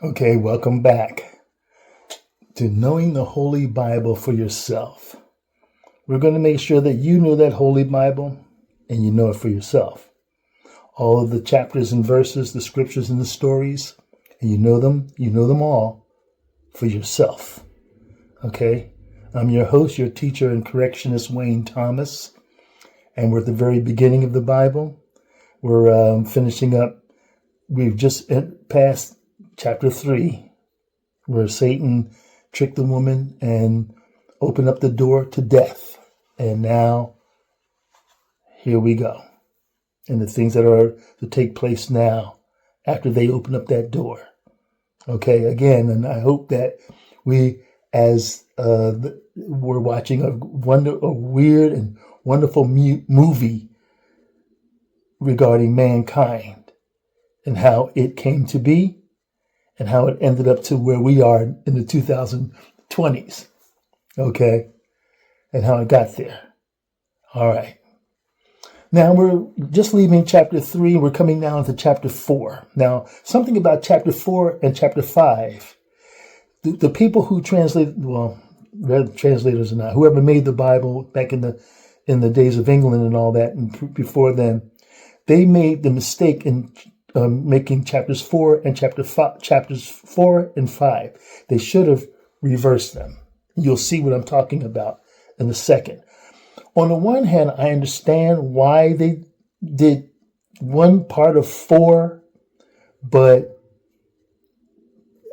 Okay, welcome back to knowing the Holy Bible for yourself. We're going to make sure that you know that Holy Bible and you know it for yourself. All of the chapters and verses, the scriptures and the stories, and you know them all for yourself. Okay, I'm your host, your teacher and correctionist, Wayne Thomas, and we're at the very beginning of the Bible. We're finishing up. We've just passed Chapter 3, where Satan tricked the woman and opened up the door to death. And now, here we go. And the things that are to take place now, after they open up that door. Okay, again, and I hope that we, as we're watching a weird and wonderful movie regarding mankind and how it came to be, and how it ended up to where we are in the 2020s, okay, and how it got there. All right. Now we're just leaving chapter 3. We're coming now into chapter 4. Now, something about chapter 4 and chapter 5. The people who translated, well, translators or not, whoever made the Bible back in the days of England and all that, and before then, they made the mistake in making chapters 4 and chapters 4 and 5. They should have reversed them. You'll see what I'm talking about in a second. On the one hand, I understand why they did one part of 4, but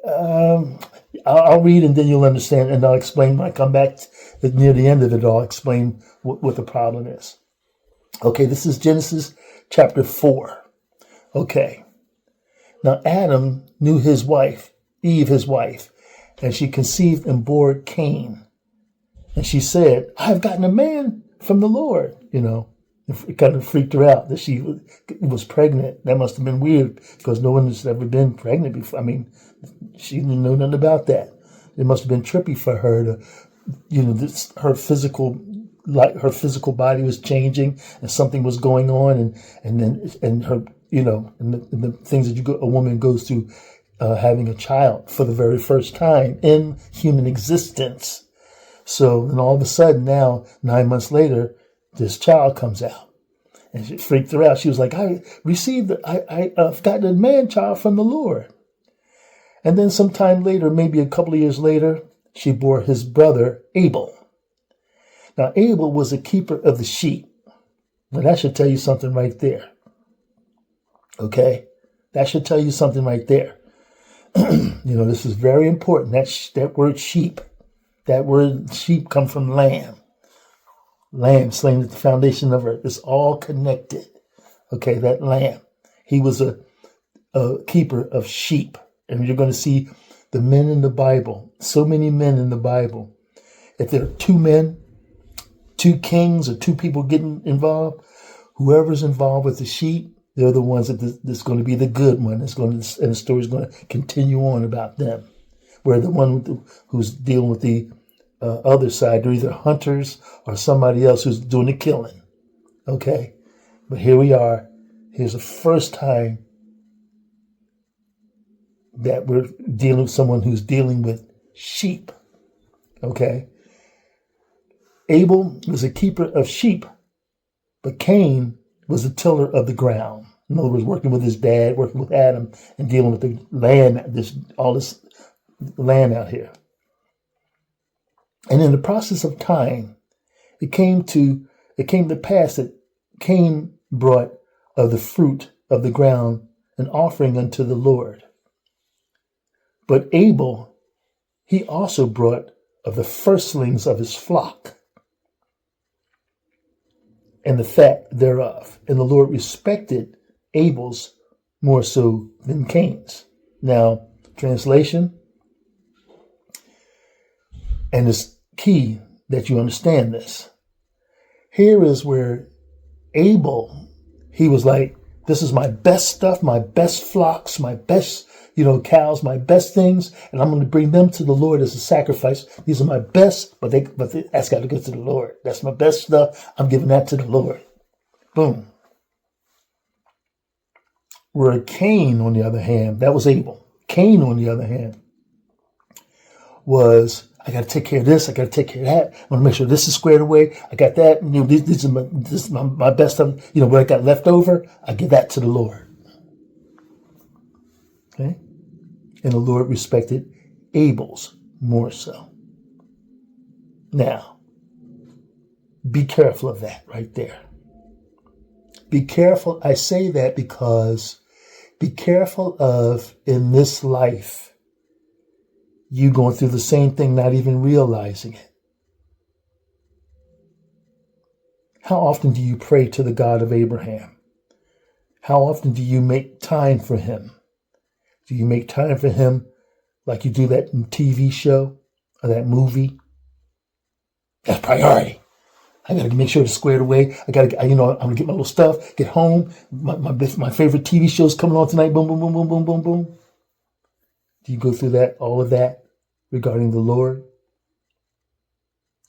I'll read and then you'll understand, and I'll explain when I come back near the end of it. I'll explain what the problem is. Okay, this is Genesis chapter 4. Okay. Now Adam knew his wife, Eve his wife, and she conceived and bore Cain. And she said, I've gotten a man from the Lord. It kind of freaked her out that she was pregnant. That must have been weird because no one has ever been pregnant before. I mean, she didn't know nothing about that. It must have been trippy for her to, her physical body was changing and something was going on, and her, and the things that a woman goes through having a child for the very first time in human existence. So, and all of a sudden now, 9 months later, this child comes out, and she freaked her out. She was like, I've gotten a man child from the Lord. And then sometime later, maybe a couple of years later, she bore his brother Abel. Now, Abel was a keeper of the sheep. Now, that should tell you something right there. Okay? That should tell you something right there. This is very important. That word sheep. That word sheep comes from lamb. Lamb slain at the foundation of earth. It's all connected. Okay, that lamb. He was a keeper of sheep. And you're going to see the men in the Bible. So many men in the Bible. If there are 2 men, 2 kings, or 2 people getting involved, whoever's involved with the sheep, they're the ones that's going to be the good one. And the story's going to continue on about them. Where the one who's dealing with the other side, they're either hunters or somebody else who's doing the killing. Okay? But here we are. Here's the first time that we're dealing with someone who's dealing with sheep. Okay? Abel was a keeper of sheep, but Cain was a tiller of the ground. In other words, working with his dad, working with Adam, and dealing with the land, all this land out here. And in the process of time, it came to pass that Cain brought of the fruit of the ground an offering unto the Lord. But Abel, he also brought of the firstlings of his flock and the fat thereof. And the Lord respected Abel's more so than Cain's. Now, translation, and it's key that you understand this. Here is where Abel, he was like, this is my best stuff, my best flocks, my best, cows, my best things, and I'm going to bring them to the Lord as a sacrifice. These are my best, but that's got to go to the Lord. That's my best stuff. I'm giving that to the Lord. Boom. Where Cain, on the other hand, that was Abel. Cain, on the other hand, was, I got to take care of this. I got to take care of that. I want to make sure this is squared away. I got that. You know, this is my best of, you know, what I got left over. I give that to the Lord. Okay. And the Lord respected Abel's more so. Now, be careful of that right there. Be careful. I say that because be careful of, in this life, you going through the same thing, not even realizing it. How often do you pray to the God of Abraham? How often do you make time for him? Do you make time for him like you do that TV show or that movie? That's priority. I got to make sure it's squared away. I got to, you know, I'm going to get my little stuff, get home. My favorite TV show's coming on tonight. Boom, boom, boom, boom, boom, boom, boom. Do you go through that, all of that regarding the Lord?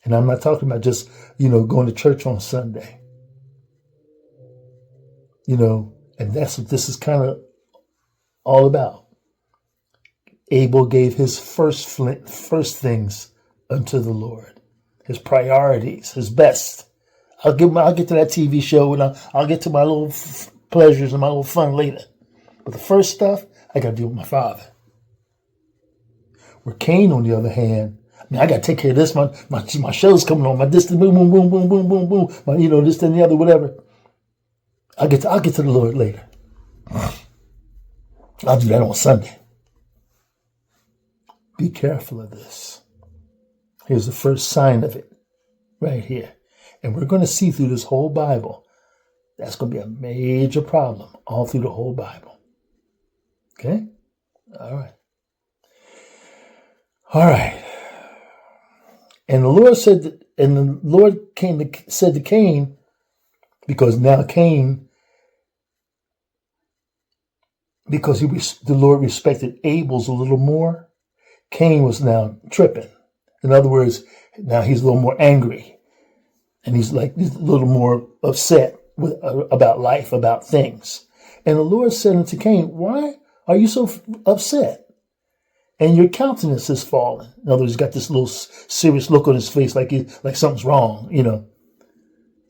And I'm not talking about just, you know, going to church on Sunday. You know, and that's what this is kind of all about. Abel gave his first things unto the Lord, his priorities, his best. I'll get to that TV show and I'll get to my little pleasures and my little fun later. But the first stuff, I got to deal with my father. Where Cain, on the other hand, I mean, I got to take care of this. My show's coming on. My this, boom, boom, boom, boom, boom, boom, boom. My, you know, this and the other, whatever. I'll get to the Lord later. I'll do that on Sunday. Be careful of this. Here's the first sign of it right here. And we're going to see through this whole Bible, that's going to be a major problem all through the whole Bible. Okay? All right. All right. And the Lord said, said to Cain, because now Cain, because the Lord respected Abel's a little more, Cain was now tripping. In other words, now he's a little more angry. And he's a little more upset about life, about things. And the Lord said unto Cain, why are you so upset? And your countenance is fallen. In other words, he's got this little serious look on his face, like something's wrong, you know.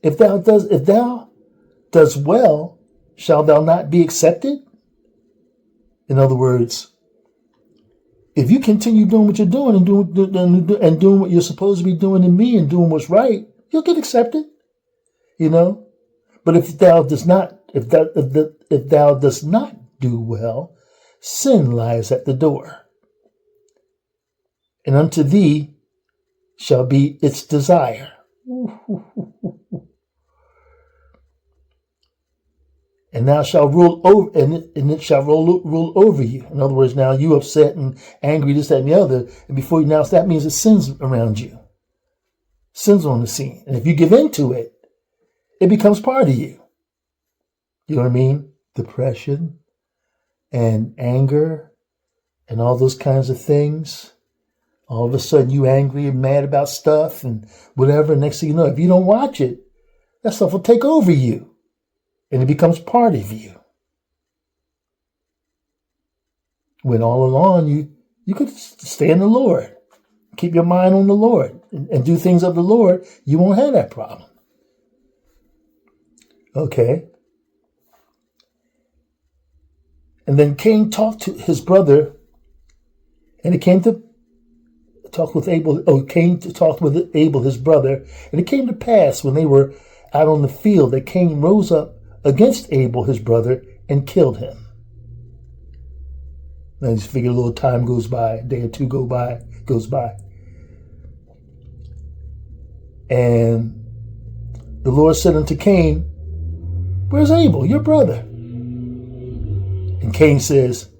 If thou does well, shall thou not be accepted? In other words, if you continue doing what you're doing and doing what you're supposed to be doing in me and doing what's right, you'll get accepted, you know. But if thou does not do well, sin lies at the door, and unto thee shall be its desire. And thou shalt rule over, and it shall rule over you. In other words, now you upset and angry, this, that, and the other, and before you announce that means it sins around you. Sin's on the scene. And if you give in to it, it becomes part of you. You know what I mean? Depression and anger and all those kinds of things. All of a sudden you angry and mad about stuff and whatever. Next thing you know, if you don't watch it, that stuff will take over you. And it becomes part of you. When all along you could stay in the Lord. Keep your mind on the Lord and do things of the Lord. You won't have that problem. Okay. And then Cain talked to his brother, and it came to talk with Abel. Cain talked with Abel, his brother, and it came to pass when they were out on the field that Cain rose up against Abel, his brother, and killed him. Now you just figure a little time goes by, a day or two goes by. And the Lord said unto Cain, where's Abel, your brother? And Cain says,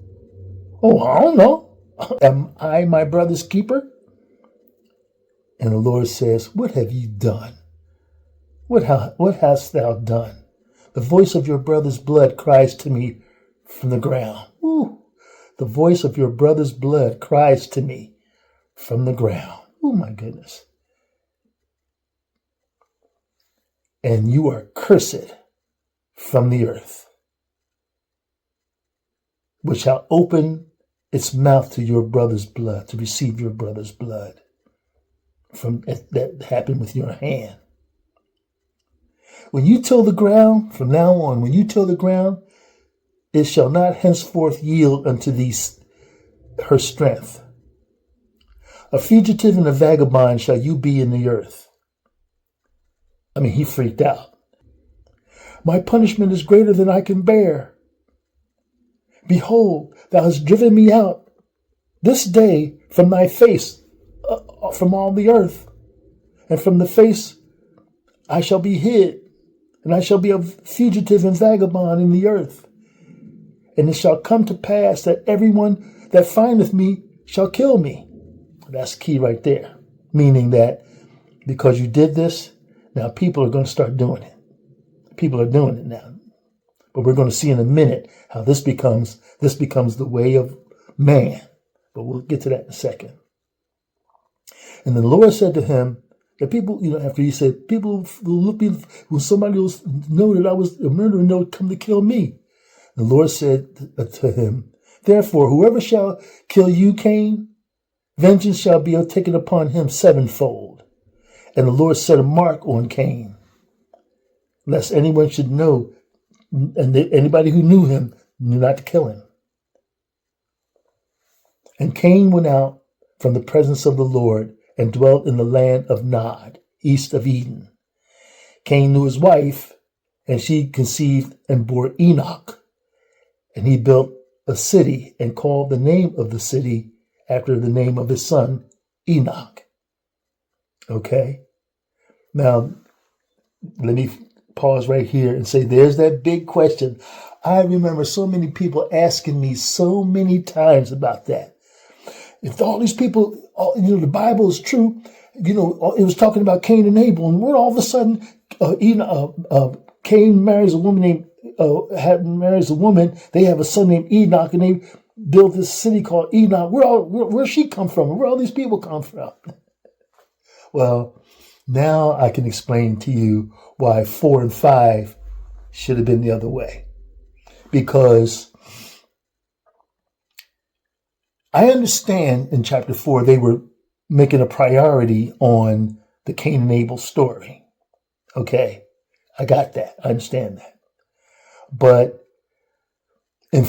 oh, I don't know. Am I my brother's keeper? And the Lord says, what have you done? What hast thou done? The voice of your brother's blood cries to me from the ground. Ooh, the voice of your brother's blood cries to me from the ground. Oh, my goodness. And you are cursed from the earth, which shall open its mouth to your brother's blood, to receive your brother's blood from that happened with your hand. When you till the ground, from now on, when you till the ground, it shall not henceforth yield unto thee her strength. A fugitive and a vagabond shall you be in the earth. I mean, he freaked out. My punishment is greater than I can bear. Behold, thou hast driven me out this day from thy face, from all the earth, and from the face I shall be hid, and I shall be a fugitive and vagabond in the earth. And it shall come to pass that everyone that findeth me shall kill me. That's key right there. Meaning that because you did this, now people are going to start doing it. People are doing it now. But we're going to see in a minute how this becomes the way of man. But we'll get to that in a second. And the Lord said to him, that people, after he said, people will look me, when somebody will know that I was a murderer, and they'll come to kill me. The Lord said to him, therefore, whoever shall kill you, Cain, vengeance shall be taken upon him sevenfold. And the Lord set a mark on Cain, lest anyone should know, and anybody who knew him knew not to kill him. And Cain went out from the presence of the Lord and dwelt in the land of Nod, east of Eden. Cain knew his wife, and she conceived and bore Enoch. And he built a city and called the name of the city after the name of his son, Enoch. Okay? Now, let me pause right here and say there's that big question. I remember so many people asking me so many times about that. If all these people, the Bible is true, it was talking about Cain and Abel, and we're all of a sudden, Cain marries a woman marries a woman. They have a son named Enoch, and they build this city called Enoch. Where's she come from? Where all these people come from? Well, now I can explain to you why 4 and 5 should have been the other way, because I understand in chapter 4 they were making a priority on the Cain and Abel story. Okay, I got that. I understand that. But in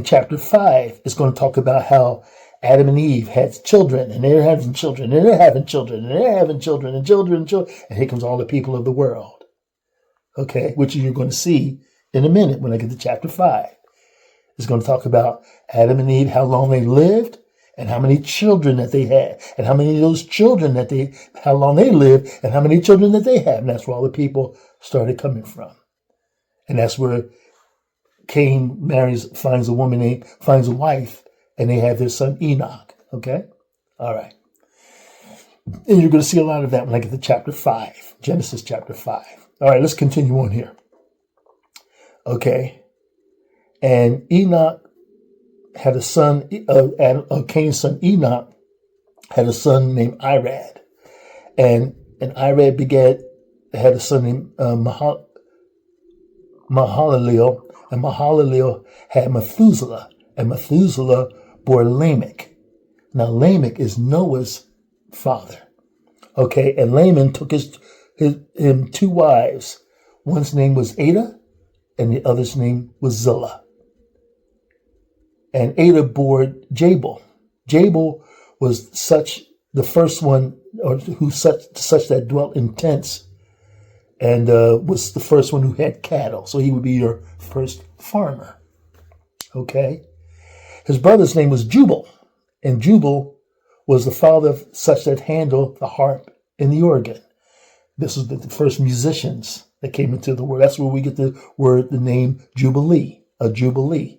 chapter 5, it's going to talk about how Adam and Eve had children, and they're having children, and they're having children, and they're having children, and children, and children. And here comes all the people of the world. Okay, which you're going to see in a minute when I get to chapter 5. It's going to talk about Adam and Eve, how long they lived, and how many children that they had, and how many of those children how long they lived, and how many children that they had. And that's where all the people started coming from. And that's where Cain finds a wife, and they have their son Enoch. Okay? All right. And you're going to see a lot of that when I get to chapter 5, Genesis chapter 5. All right, let's continue on here. Okay. And Enoch had a son, Cain's son Enoch had a son named Irad. And Irad had a son named Mahalalel, and Mahalalel had Methuselah, and Methuselah bore Lamech. Now Lamech is Noah's father. Okay, and Lamech took him 2 wives. One's name was Ada, and the other's name was Zillah. And Ada bore Jabal. Jabal was the first one, or such that dwelt in tents, and was the first one who had cattle. So he would be your first farmer. Okay? His brother's name was Jubal, and Jubal was the father of such that handled the harp and the organ. This was the first musicians that came into the world. That's where we get the name Jubilee, a Jubilee.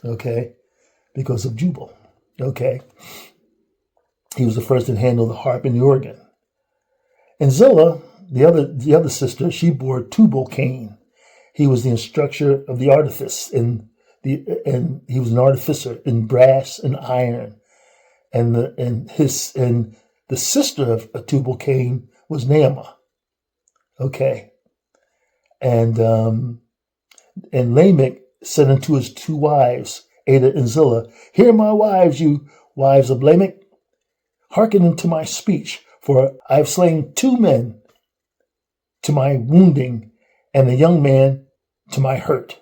Okay? Because of Jubal. Okay? He was the first to handle the harp and the organ. And Zillah, the other sister, she bore Tubal-Cain. He was the instructor of the artifice, and he was an artificer in brass and iron. And the sister of Tubal-Cain was Naamah. Okay. And Lamech said unto his 2 wives, Ada and Zillah, hear my wives, you wives of Lamech. Hearken unto my speech, for I have slain 2 men to my wounding, and a young man to my hurt.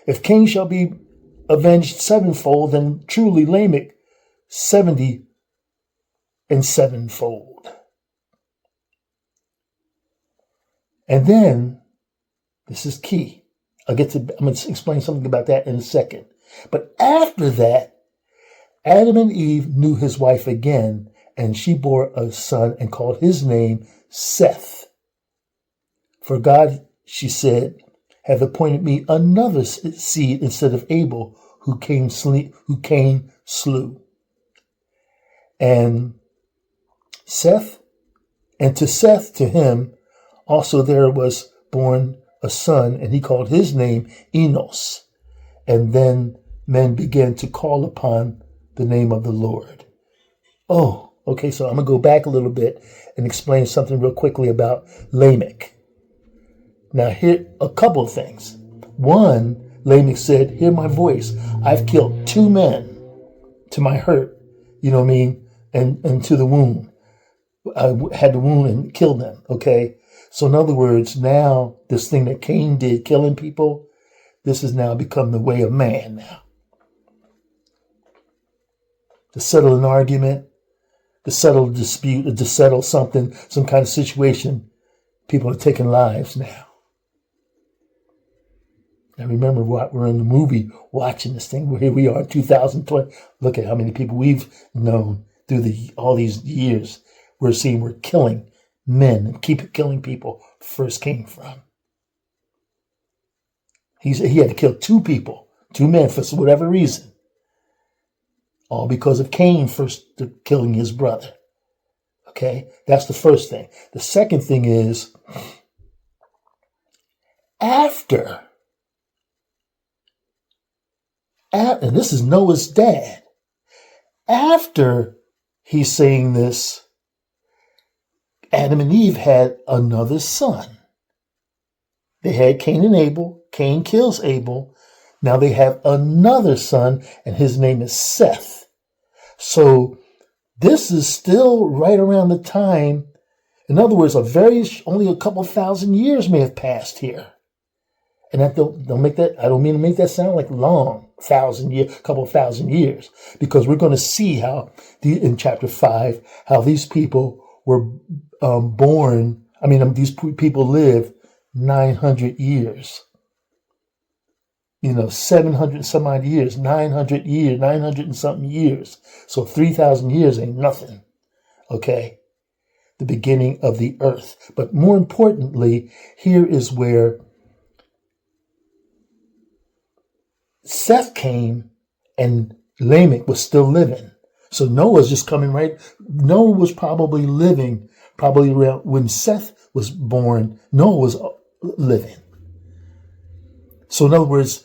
If Cain shall be avenged 7-fold, then truly Lamech 70 and 7-fold. And then, this is key. I'm going to explain something about that in a second. But after that, Adam and Eve knew his wife again, and she bore a son and called his name Seth. For God, she said, have appointed me another seed instead of Abel, who Cain slew. And to him also there was born a son, and he called his name Enos. And then men began to call upon the name of the Lord. Oh, okay, so I'm going to go back a little bit and explain something real quickly about Lamech. Now, here a couple of things. One, Lamech said, hear my voice. I've killed 2 men to my hurt, and to the wound. I had the wound and killed them, okay? So in other words, now this thing that Cain did, killing people, this has now become the way of man now. To settle an argument, to settle a dispute, to settle something, some kind of situation, people are taking lives now. And remember, we're in the movie watching this thing. Here we are in 2020. Look at how many people we've known through all these years. We're seeing we're killing men and keep killing people first came from. He had to kill 2 people, 2 men for whatever reason. All because of Cain first killing his brother. Okay, that's the first thing. The second thing is, and this is Noah's dad, after he's saying this, Adam and Eve had another son. They had Cain and Abel. Cain kills Abel. Now they have another son, and his name is Seth. So this is still right around the time. In other words, only a couple thousand years may have passed here. And I don't mean to make that sound like long, couple thousand years, because we're going to see how in chapter 5, how these people were born. These people lived 900 years. 700 some odd years, 900 and something years. So 3,000 years ain't nothing. Okay. The beginning of the earth. But more importantly, here is where Seth came and Lamech was still living. So Noah's just coming right. Noah was probably living around when Seth was born. Noah was living. So in other words,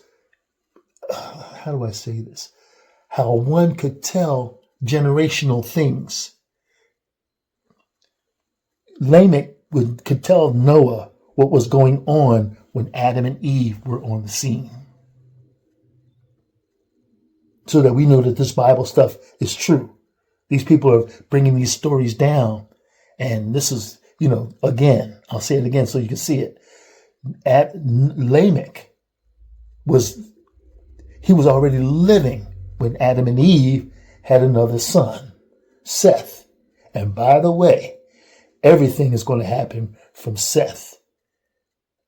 how do I say this? How one could tell generational things. Lamech could tell Noah what was going on when Adam and Eve were on the scene. So that we know that this Bible stuff is true. These people are bringing these stories down. And this is, again, I'll say it again so you can see it. Lamech was already living when Adam and Eve had another son, Seth. And by the way, everything is going to happen from Seth.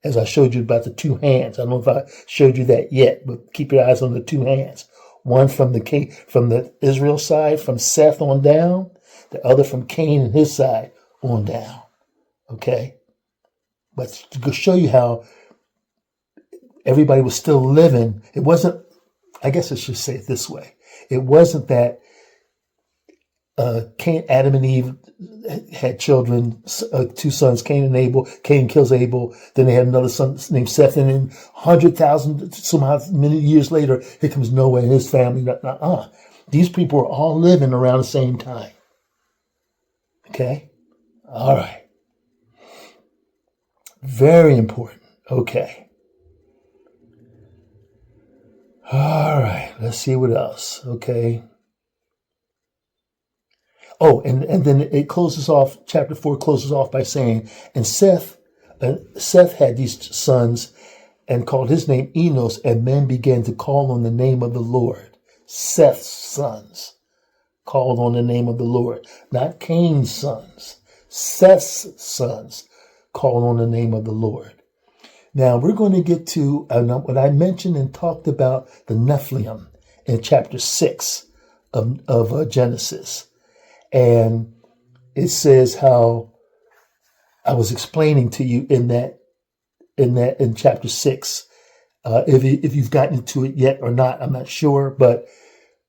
As I showed you about the 2 hands. I don't know if I showed you that yet, but keep your eyes on the 2 hands. One from the Israel side, from Seth on down. The other from Cain and his side on down. Okay? But to show you how everybody was still living, it wasn't, I guess I should say it this way. It wasn't that Adam and Eve had children, 2 sons, Cain and Abel. Cain kills Abel. Then they had another son named Seth. And then 100,000, somehow many years later, here comes Noah and his family. These people were all living around the same time. Okay? All right. Very important. Okay. All right, let's see what else. Okay. Oh, and then it closes off, chapter 4 closes off by saying, and Seth had these sons and called his name Enos, and men began to call on the name of the Lord. Seth's sons called on the name of the Lord, not Cain's sons. Seth's sons called on the name of the Lord. Now we're going to get to what I mentioned and talked about the Nephilim in chapter 6 of Genesis. And it says how I was explaining to you in chapter 6. If you've gotten to it yet or not, I'm not sure, but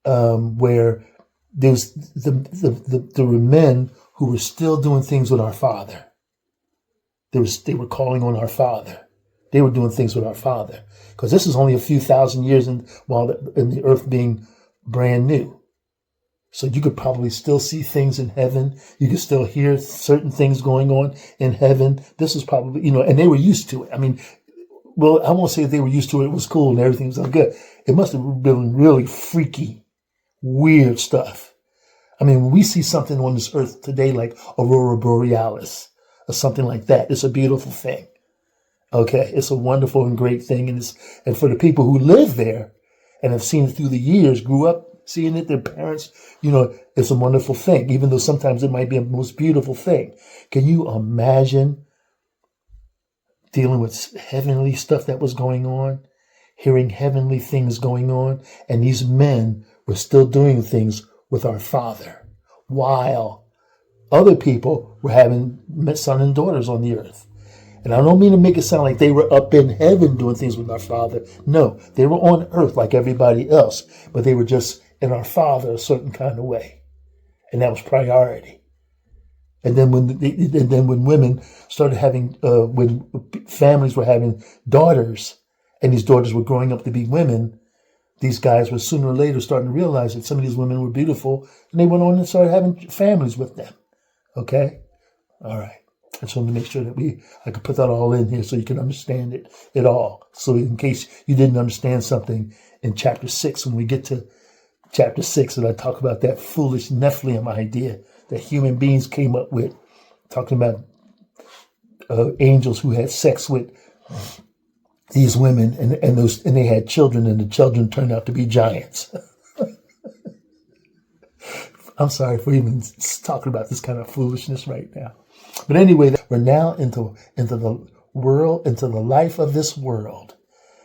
where there's there were men who were still doing things with our Father. They were calling on our Father. They were doing things with our Father, because this is only a few thousand years in the earth being brand new. So you could probably still see things in heaven. You could still hear certain things going on in heaven. This is probably, and they were used to it. I mean, well, I won't say they were used to it. It was cool and everything was good. It must have been really freaky, weird stuff. I mean, when we see something on this earth today like Aurora Borealis or something like that, it's a beautiful thing. Okay, it's a wonderful and great thing. And for the people who live there and have seen it through the years, grew up seeing it, their parents, it's a wonderful thing, even though sometimes it might be a most beautiful thing. Can you imagine dealing with heavenly stuff that was going on, hearing heavenly things going on, and these men were still doing things with our Father, while other people were having sons and daughters on the earth? And I don't mean to make it sound like they were up in heaven doing things with our Father. No, they were on earth like everybody else, but they were just in our Father a certain kind of way. And that was priority. And then when women started having, when families were having daughters, and these daughters were growing up to be women, these guys were sooner or later starting to realize that some of these women were beautiful, and they went on and started having families with them. Okay? All right. I just wanted to make sure that I could put that all in here so you can understand it all. So in case you didn't understand something in chapter 6, when we get to chapter 6, and I talk about that foolish Nephilim idea that human beings came up with, talking about angels who had sex with these women, and they had children, and the children turned out to be giants. I'm sorry for even talking about this kind of foolishness right now. But anyway, we're now into the world, into the life of this world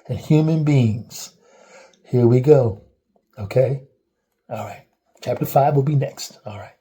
and human beings. Here we go. Okay? All right. Chapter 5 will be next. All right.